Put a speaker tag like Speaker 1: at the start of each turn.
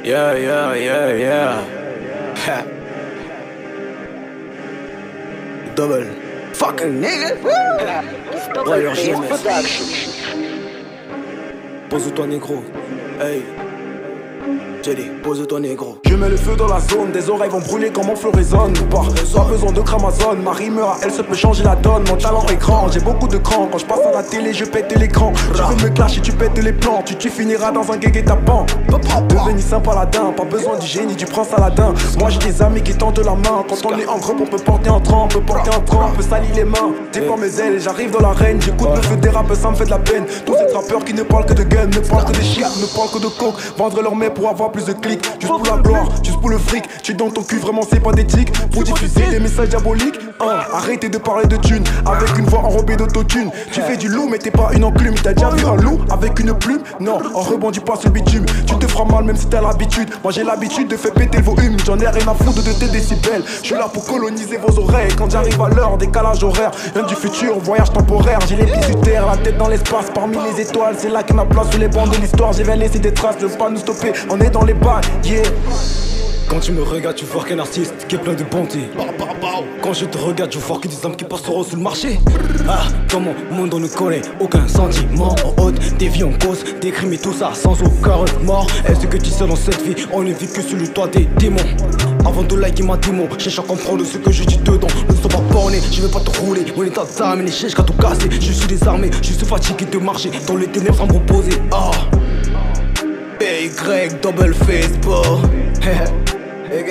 Speaker 1: Yeah, yeah, yeah, yeah. Ha. Double. Fucking nigga. Royal GMS. Pose-toi négro. Hey. J'ai dit, pose-toi négro.
Speaker 2: Je mets le feu dans la zone, des oreilles vont brûler quand mon flow résonne. Pas besoin de Amazon, ma rime à elle se peut changer la donne. Mon talent est grand, j'ai beaucoup de cran. Quand je passe à la télé, je pète l'écran. Tu veux me clasher, tu pètes les plans. Tu finiras dans un guégué tapant. Devenir saint paladin, pas besoin du génie, du prince Saladin. Moi j'ai des amis qui tentent la main. Quand on est en groupe, on peut porter en trempe, on peut porter en trempe, on peut salir les mains. T'es pas mes ailes, j'arrive dans l'arène. J'écoute le feu des rappeurs, ça me fait de la peine. Tous ces rappeurs qui ne parlent que de gun, ne parlent que de shit, ne parlent que de coke. Vendre leur mets pour avoir plus de clics. Juste pour la gloire, juste pour le fric. Tu es dans ton cul, vraiment c'est pas d'éthique. Pour diffuser des messages diaboliques. Arrêtez de parler de thunes avec une voix enrobée d'autotune. Tu fais du loup mais t'es pas une enclume. T'as déjà vu un loup avec une plume? Non, on rebondit pas sur le bitume. Tu te feras mal même si t'as l'habitude. Moi j'ai l'habitude de faire péter vos humes. J'en ai rien à foutre de tes décibels. Je suis là pour coloniser vos oreilles. Quand j'arrive à l'heure, décalage horaire. Rien du futur, voyage temporaire. J'ai les pieds sur terre, la tête dans l'espace. Parmi les étoiles, c'est là que ma place sur les bancs de l'histoire. J'ai bien laissé des traces, ne pas nous stopper. On est dans les bails, yeah.
Speaker 1: Quand tu me regardes, tu vois qu'un artiste qui est plein de bonté. Quand je te regarde, je vois que des hommes qui passeront sur le marché. Ah, dans mon monde on ne connaît aucun sentiment. En haute, des vies en cause, des crimes et tout ça sans aucun remords. Est-ce que tu sais dans cette vie, on ne vit que sur le toit des démons. Avant de liker ma démo, cherche à comprendre ce que je dis dedans. Ne sois pas borné, je vais pas te rouler. Mon état d'âme, les cherche qu'à tout casser. Je suis désarmé, je suis fatigué de marcher dans les ténèbres sans me reposer. Ah, BY double face, bro. Hey,